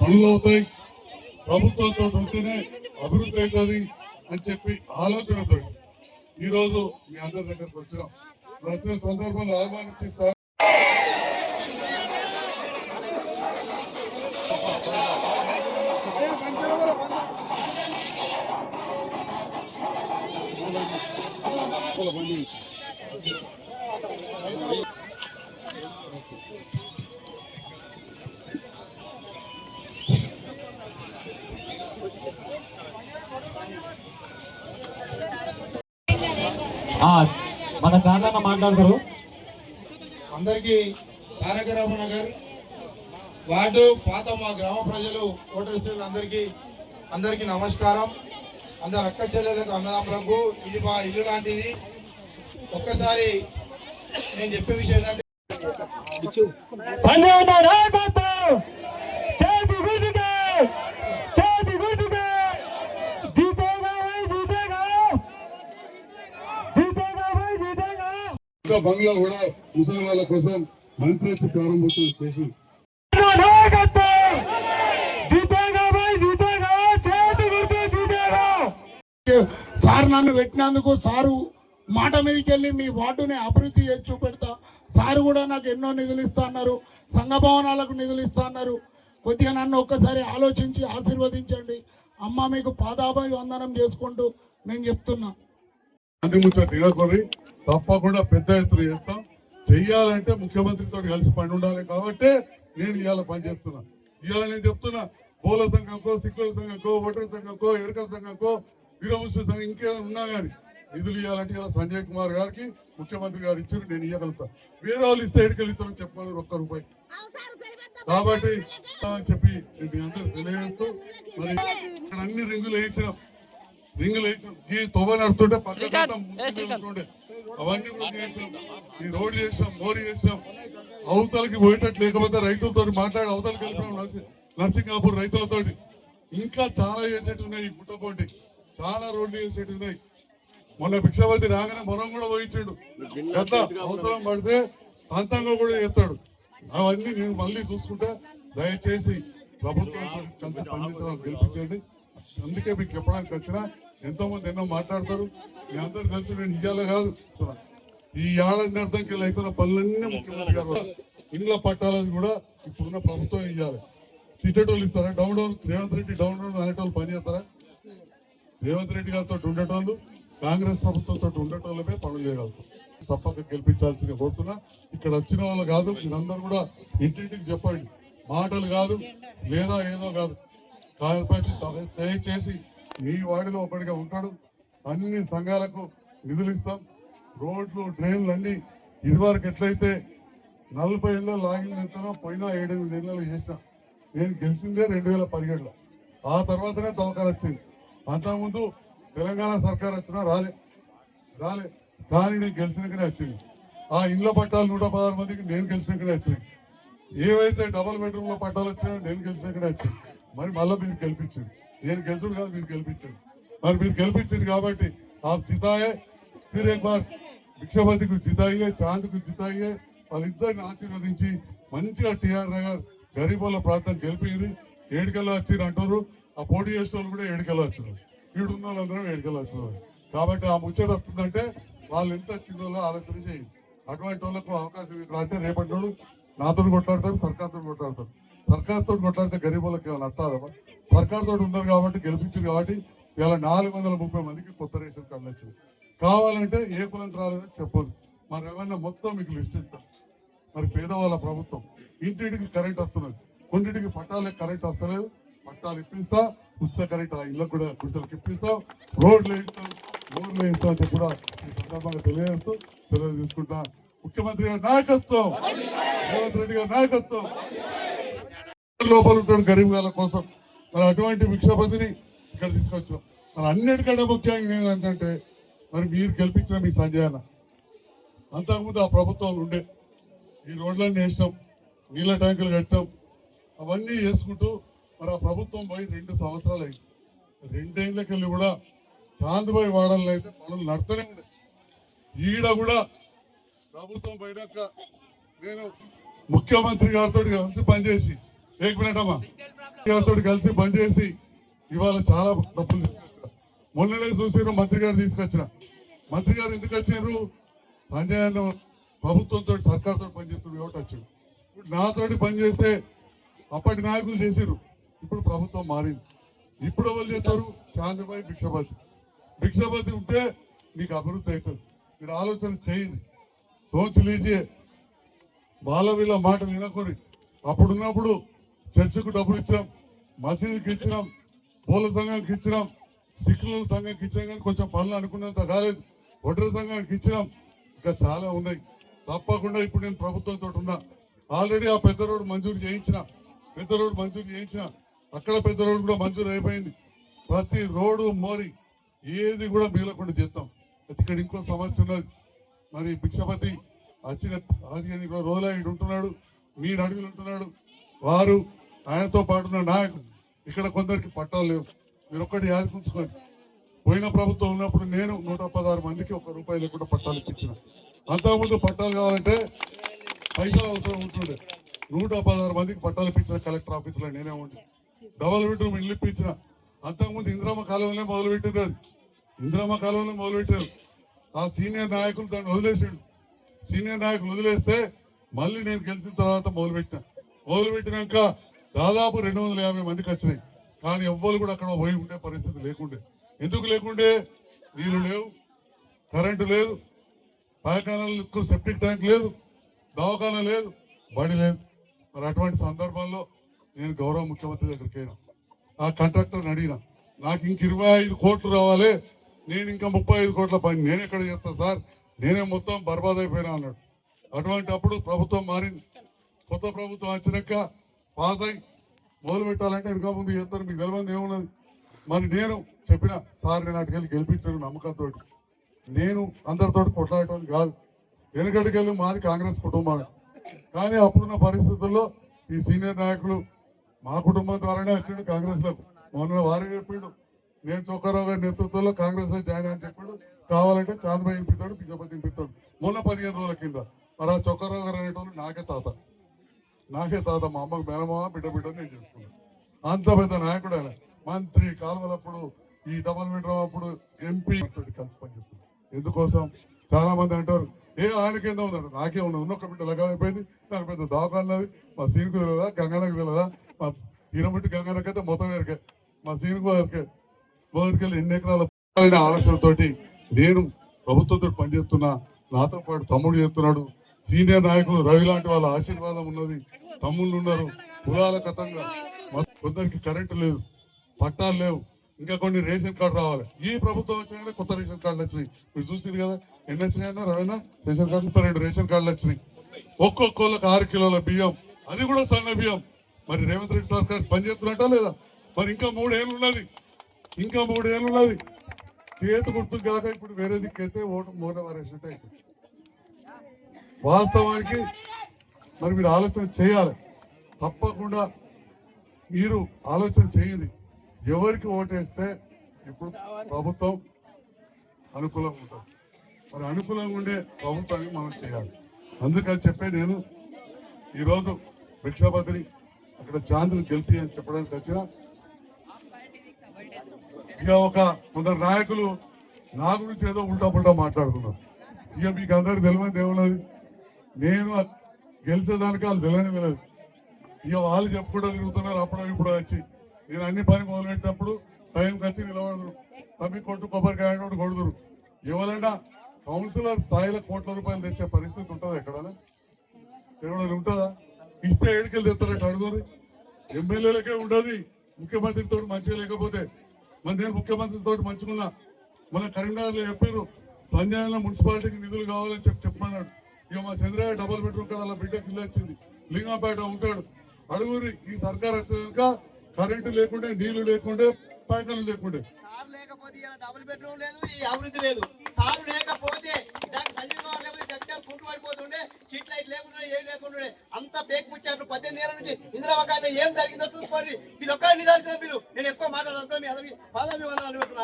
పనులు అవుతాయి, ప్రభుత్వంతో ఉంటేనే అభివృద్ధి అవుతుంది అని చెప్పి ఆలోచనతో ఈ రోజు మీ అందరి దగ్గరకు వచ్చినాం. వచ్చిన సందర్భంలో ఆహ్వానించి సార్ మన చాలా మాట్లాడతారు. అందరికీ తారక రామన్న గారు వార్డు పాత మా గ్రామ ప్రజలు ఓటర్స్ అందరికీ నమస్కారం. అందరు అక్క చెల్లెలకు అన్నదమ్ములకు ఇది మా ఇల్లు లాంటిది. ఒక్కసారి నేను చెప్పే విషయం ఏంటంటే బంగ్లా కూడా ముసలి వాళ్ళ కోసం మంత్రి వచ్చి ప్రారంభోత్సవం చేసి సార్ నన్ను పెట్టినందుకు సారు మాట మీదకి వెళ్ళి మీ వార్డుని అభివృద్ధి చేసి చూపెడతా. సారు కూడా నాకు ఎన్నో నిధులు ఇస్తా అన్నారు, సంఘ భవనాలకు నిధులు ఇస్తా అన్నారు. కొద్దిగా నన్ను ఒక్కసారి ఆలోచించి ఆశీర్వదించండి. అమ్మ మీకు పాదాభి వందనం చేసుకుంటూ నేను చెప్తున్నా. తప్పకుండా పెద్ద ఎత్తున చేస్తాం. చెయ్యాలంటే ముఖ్యమంత్రితో కలిసి పని ఉండాలి కాబట్టి నేను ఇవాళ పని చేస్తున్నా. ఇవాళ నేను చెప్తున్నా, పూల సంఘంకో, సిక్కుల సంఘంకో, ఓటర్ సంఘంకో, ఎరుకల సంఘంకో, వీరముస్లిం సంఘం ఇంకేదో ఉన్నా కానీ నిధులు ఇవ్వాలంటే ఇలా సంజయ్ కుమార్ గారికి ముఖ్యమంత్రి గారు ఇచ్చారు, నేను ఇవ్వగలుగుతా. వేరే వాళ్ళు ఇస్తే ఎడికెళ్తారని చెప్పాలి ₹1. కాబట్టి అని చెప్పి మీ అందరూ తెలియజేస్తూ మరి ఇక్కడ అన్ని రింగులు వేయించినాం. ఈ తొవ్వ నడుతుంటే పక్కన అవన్నీ కూడా చేసాం. ఈ రోడ్ చేసాం, మోరీ చేసాం. అవతలకి పోయేటట్టు లేకపోతే రైతులతో మాట్లాడి అవతలకి వెళ్ళిపోయాం. నర్సింగాపూర్ రైతులతో ఇంకా చాలా చేసేట్టు ఉన్నాయి. ఈ గుట్టపోటీ చాలా రోడ్లు చేసేట్టు ఉన్నాయి. మొన్న భిక్షాపతి రాగానే మొరం కూడా పోయించాడు. గత అవసరం పడితే సొంతంగా కూడా చేస్తాడు. అవన్నీ నేను మళ్ళీ చూసుకుంటే దయచేసి ప్రభుత్వంతో కలిసి పనిచేసే వాళ్ళు గెలిపించండి. అందుకే మీకు చెప్పడానికి వచ్చినా ఎంతో మంది ఎన్నో మాట్లాడతారు. మీ అందరూ తెలిసి నేను ఇయ్యాల కాదు, ఈ ఏడాది అర్థంకి అవుతున్న పనులన్నీ ముఖ్యమంత్రి గారు ఇండ్ల పట్టాలని కూడా ఇప్పుడున్న ప్రభుత్వం ఇవ్వాలి. తిట్టేటోళ్ళు ఇస్తారా? డౌన్ రేవంత్ రెడ్డి డౌన్ అనేటోళ్ళు పని చేస్తారా? రేవంత్ రెడ్డి గారితో ఉండేటోళ్ళు కాంగ్రెస్ ప్రభుత్వంతో ఉండేటోళ్ళమే పనులు చేయగలుగుతారు. తప్పక గెలిపించాల్సింది కోరుతున్నా. ఇక్కడ వచ్చిన వాళ్ళు కాదు, మీరందరూ కూడా ఇంటింటికి చెప్పండి. మాటలు కాదు, లేదా ఏదో కాదు. దయచేసి మీ వాడిలో ఒకటిగా ఉంటాడు. అన్ని సంఘాలకు నిధులు ఇస్తాం. రోడ్లు, డ్రైన్లు అన్ని ఇదివరకు ఎట్లయితే 40 ఏళ్ళలో లాగిన్ ఎంతనో పోయినా 7-8 ఏళ్ళలో చేసిన. నేను గెలిచిందే 2017లో. ఆ తర్వాతనే తవ్వకాలు వచ్చింది. అంతకుముందు తెలంగాణ సర్కార్ వచ్చినా రాలే. కానీ నేను గెలిచినాకనే వచ్చింది. ఆ ఇండ్ల పట్టాలు 116 మందికి నేను గెలిచినాకనే వచ్చినాయి. ఏవైతే డబుల్ బెడ్రూమ్ లో పట్టాలు వచ్చినాయో నేను గెలిచినాకనే వచ్చింది. మరి మళ్ళీ మీరు గెలిపించింది. నేను గెలుచుడు కాదు, మీరు గెలిపించింది. మరి మీరు గెలిపించింది కాబట్టి ఆ చితాయే फिर एक बार भिक्षापति को जिताइए, चांद को जिताइए. వాళ్ళిద్దరిని ఆశీర్వదించి మంచిగా టీఆర్ నగర్ గరీబుల ప్రాంతం గెలిపి 7 వచ్చి అంటారు. ఆ పోటీ చేసే వాళ్ళు కూడా 7 వచ్చినారు. ఈడున్న వాళ్ళందరూ 7 వచ్చినారు. కాబట్టి ఆ ముచ్చట వస్తుందంటే వాళ్ళు ఎంత చిన్నలో ఆలోచన చేయండి. అటువంటి వాళ్ళకు అవకాశం అంటే రేపటి రోజు నాతో కొట్లాడతారు, సర్కార్తో కొట్లాడతారు. సర్కార్తో కొట్లాడితే గరీబులకు ఏమైనా వస్తుందమ్మా? సర్కార్తో ఉన్నారు కాబట్టి గెలిపించారు. కాబట్టి ఇలా 430 మందికి కొత్త రేషన్ కార్డులు వచ్చింది. కావాలంటే ఏ కులం రాలేదని చెప్పదు. మరి ఏమన్నా మొత్తం మీకు లిస్ట్ ఇస్తాం. మరి పేదవాళ్ళ ప్రభుత్వం ఇంటింటికి కరెంట్ వస్తున్నది, కొన్నింటికి పట్టాలకి కరెంట్ వస్తలేదు. పట్టాలు ఇప్పిస్తా, ఉచిత కరెంట్ ఆ ఇళ్ళకు కూడా గుడిసెలకు ఇప్పిస్తాం, రోడ్లు వేయిస్తాం, రోడ్లు వేయిస్తాం అని చెప్పి కూడా ఈ సందర్భంగా తెలియజేస్తూ సెలవు తీసుకుంటా. ముఖ్యమంత్రి గారి నాయకత్వం, రేవంత్ రెడ్డి గారి నాయకత్వం. లోపల ఉంటాడు గరీబ్ వాళ్ళ కోసం. మరి అటువంటి భిక్షాపతిని ఇక్కడ తీసుకొచ్చాం. మరి అన్నిటికంటే ముఖ్యంగా ఏంటంటే మరి మీరు గెలిపించిన మీ సంజయ్ అన్న అంతకుముందు ఆ ప్రభుత్వాలు ఉండే ఈ రోడ్లన్నీ వేసినాం, నీళ్ళ ట్యాంకులు కట్టాం, అవన్నీ వేసుకుంటూ మరి ఆ ప్రభుత్వం పోయి 2 సంవత్సరాలు అయింది. 2 ఏళ్ళకి వెళ్ళి కూడా చాంద్బాయి వాడాలని అయితే పనులు నడుతూనే ఉన్నాయి. ఈడ కూడా ప్రభుత్వం పోయినాక నేను ముఖ్యమంత్రి గారితో కలిసి పనిచేసి ఏక్ మినిట్ అమ్మా గారితో కలిసి పనిచేసి ఇవాళ చాలా డబ్బులు తీసుకొచ్చిన. మొన్ననే చూసిన మంత్రి గారు తీసుకొచ్చిన. మంత్రి గారు ఎందుకు వచ్చారు? సంజయ్ అన్న ప్రభుత్వంతో సర్కార్తో పనిచేస్తుంది కాబట్టి వచ్చాడు. ఇప్పుడు నాతోటి పనిచేస్తే అప్పటి నాయకులు చేశారు, ఇప్పుడు ప్రభుత్వం మారింది. ఇప్పుడు ఎవరు చేస్తారు? చాంద్రబాయి భిక్షపతి. భిక్షపతి ఉంటే మీకు అభివృద్ధి అవుతుంది. మీరు ఆలోచన చేయండి, సోచ్ లీజియే. వాళ్ళ వీళ్ళ మాటలు వినకొని అప్పుడున్నప్పుడు చర్చకు డబ్బులు ఇచ్చినాం, మసీదుకి ఇచ్చినాం, పూల సంఘానికి ఇచ్చినాం, సిక్కుల సంఘానికి ఇచ్చినాం, కానీ కొంచెం పనులు అనుకున్నంత కాలేదు. ఒడ్ర సంఘానికి ఇచ్చినాం, ఇంకా చాలా ఉన్నాయి. తప్పకుండా ఇప్పుడు నేను ప్రభుత్వంతో ఉన్నా. ఆల్రెడీ ఆ పెద్ద రోడ్డు మంజూరు చేయించిన, అక్కడ పెద్ద రోడ్డు కూడా మంజూరు అయిపోయింది. ప్రతి రోడ్డు మోరి ఏది కూడా మిగలకుండా చేస్తాం. ఇక్కడ ఇంకో సమస్య ఉన్నది. మరి భిక్షపతి వచ్చిన 15 రోజులు ఆయన ఉంటున్నాడు, మీ అడవిలు ఉంటున్నాడు. వారు ఆయనతో పాటు ఉన్న నాయకులు ఇక్కడ కొందరికి పట్టాలు లేవు. మీరు ఒక్కటి యాదకుంచుకోండి. పోయిన ప్రభుత్వం ఉన్నప్పుడు నేను 116 మందికి ₹1 లేకుండా పట్టాలు ఇప్పించిన. అంతకుముందు పట్టాలు కావాలంటే పైసలు అవసరం ఉంటుండే. 116 మందికి పట్టాలు ఇప్పించిన కలెక్టర్ ఆఫీసులో నేనే ఉండి. డబల్ బెడ్రూమ్ ఇల్లు ఇప్పించిన. అంతకుముందు ఇందిరమ్మ కాలువలనే మొదలుపెట్టారు. ఆ సీనియర్ నాయకులు దాన్ని వదిలేసాడు. సీనియర్ నాయకులు వదిలేస్తే మళ్ళీ నేను గెలిచిన తర్వాత మొదలుపెట్టినాక దాదాపు 250 మందికి వచ్చినాయి. కానీ ఎవ్వరు కూడా అక్కడ పోయి ఉండే పరిస్థితి లేకుండే. ఎందుకు లేకుండే? నీళ్లు లేవు, కరెంటు లేదు, పాయకానాలకు సెప్టిక్ ట్యాంక్ లేదు, దవాఖానా లేదు, బడి లేదు. మరి అటువంటి సందర్భాల్లో నేను గౌరవ ముఖ్యమంత్రి దగ్గరికి అయినా, ఆ కాంట్రాక్టర్ని అడిగినా, నాకు ఇంక 25 కోట్లు రావాలి, నేను ఇంకా 35 కోట్ల పని నేను ఎక్కడ చేస్తాను సార్, నేనే మొత్తం బర్బాద్ అయిపోయినా అన్నాడు. అటువంటి అప్పుడు ప్రభుత్వం మారింది. కొత్త ప్రభుత్వం వచ్చినాక పాస్ అయి మొదలు పెట్టాలంటే ఇంకా ముందు చేస్తారు. మీకు తెలియదు ఏమున్నది. మరి నేను చెప్పిన సార్, నేను అటుకెళ్ళి గెలిపించాను నమ్మకంతో. నేను అందరితో కొట్లాడటం కాదు. వెనుకటికెళ్ళి మాది కాంగ్రెస్ కుటుంబం. కానీ అప్పుడున్న పరిస్థితుల్లో ఈ సీనియర్ నాయకులు మా కుటుంబం ద్వారానే వచ్చాడు కాంగ్రెస్లోకి. మొన్న వారే చెప్పిండు, నేను చొక్కారావు గారి నేతృత్వంలో కాంగ్రెస్ లో జాయిన్ అని చెప్పాడు. కావాలంటే చాంద్రబాయి ఇంపిస్తాడు, భిక్షపతి ఇంపిస్తాడు. మొన్న 15 రోజుల కింద మరి ఆ చొక్కారావు గారు అనేటోళ్ళు నాకే తాత. మా అమ్మకు మేనమా బిడ్డ నేను చేసుకున్నాను. అంత పెద్ద నాయకుడు ఆయన. మంత్రి కాలువలప్పుడు, ఈ డబల్ బెడ్రూమ్ అప్పుడు ఎంపీ కలిసి పనిచేస్తుంది. ఎందుకోసం? చాలా మంది అంటారు, ఆయనకి ఎంత ఉందంట, నాకే ఉన్నొక్క బిడ్డ లగమైపోయింది, నాకు పెద్ద దవాఖానది. మా సీనుకు తెలియదా, గంగానకు తెలియదా? మా ఇరమిట్టి గంగానకి అయితే మొత్తం వేరికే, మా సీనుకు మొదటికెళ్ళి ఎన్ని ఎకరాల ఆలోచనతోటి నేను ప్రభుత్వంతో పనిచేస్తున్నా. నాతో పాటు తమ్ముడు చేస్తున్నాడు. సీనియర్ నాయకులు రవి లాంటి వాళ్ళ ఆశీర్వాదం ఉన్నది. తమ్ముళ్ళు ఉన్నారు. కులాల కథంగా కొందరికి కరెంటు లేదు, పట్టాలు లేవు, ఇంకా కొన్ని రేషన్ కార్డు రావాలి. ఈ ప్రభుత్వం వచ్చినా కొత్త రేషన్ కార్డులు వచ్చినాయి. మీరు చూసింది కదా, ఎన్ని వచ్చినాయి అన్న రవీనా? రేషన్ కార్డులు 2 రేషన్ కార్డులు వచ్చినాయి. ఒక్కొక్కళ్ళకి 6 కిలోల బియ్యం, అది కూడా సన్న బియ్యం. మరి రేవంత్ రెడ్డి సర్కార్ పనిచేస్తున్నట్టా లేదా? మరి ఇంకా 3 ఏళ్ళు ఉన్నది. చేతి గుర్తు కాక ఇప్పుడు వేరే దిక్కైతే ఓటు మూట వారేసినట్టు అయితే. వాస్తవానికి మరి మీరు ఆలోచన చేయాలి. తప్పకుండా మీరు ఆలోచన చేయండి. ఎవరికి ఓటేస్తే ఇప్పుడు ప్రభుత్వం అనుకూలంగా ఉంటుంది. మరి అనుకూలంగా ఉండే ప్రభుత్వాన్ని మనం చేయాలి. అందుకని చెప్పే నేను ఈరోజు భిక్షపతిని అక్కడ చాంద్రుని గెలిపి అని చెప్పడానికి వచ్చిన. ఇక కొందరు నాయకులు నా గురించి ఏదో ఉల్టా పుల్టా మాట్లాడుతున్నారు. ఇక మీకు అందరికి తెలియదు ఏమన్నది, నేను గెలిచేదానికి వాళ్ళు తెలియదు. ఇక వాళ్ళు చెప్పుకుంటూ తిరుగుతున్నారు. అప్పుడు ఇప్పుడు వచ్చి నేను అన్ని పని మొదలుపెట్టినప్పుడు టైంకి వచ్చి నిలబడదు, తమ్మి కొట్టు కొబ్బరికాయ కొడుతురు. ఎవరైనా కౌన్సిలర్ స్థాయిలో కోట్ల రూపాయలు తెచ్చే పరిస్థితి ఉంటుందా? ఎక్కడైనా ఉంటుందా? ఇస్తే ఏడుకెళ్ళి తెస్తారంటే అడుగురు. ఎమ్మెల్యేలకే ఉండదు. ముఖ్యమంత్రితో మంచిగా లేకపోతే మరి నేను ముఖ్యమంత్రితో మంచుకున్నా. మన కరీంనగర్లో చెప్పారు, సంజయ్ మున్సిపాలిటీకి నిధులు కావాలని చెప్పమన్నాడు. ఇక మా చంద్రయ్య డబల్ బెడ్రూమ్ కదా అలా బిడ్డకి ఇల్లు వచ్చింది. లింగంపేట ఉంటాడు. అడుగురి, ఈ సర్కార్ వచ్చాక కరెంటు లేకుండే, నీళ్లు లేకుండే, పైకలు లేకుండే. సార్ లేకపోతే డబుల్ బెడ్రూమ్ లేదు, ఈ అభివృద్ధి లేదు. సార్ లేకపోతే పడిపోతుండే, స్ట్రీట్ లైట్ లేకుండా ఏం లేకుండా అంత బేక్ ముచ్చారు. 18 ఏళ్ళ నుంచి ఇందిరాబాద్ ఏం జరిగిందో చూసుకోండి. ఇది ఒక్క నిదాల్సిన మీరు. నేను ఎక్కువ మాట్లాడుతున్నాను.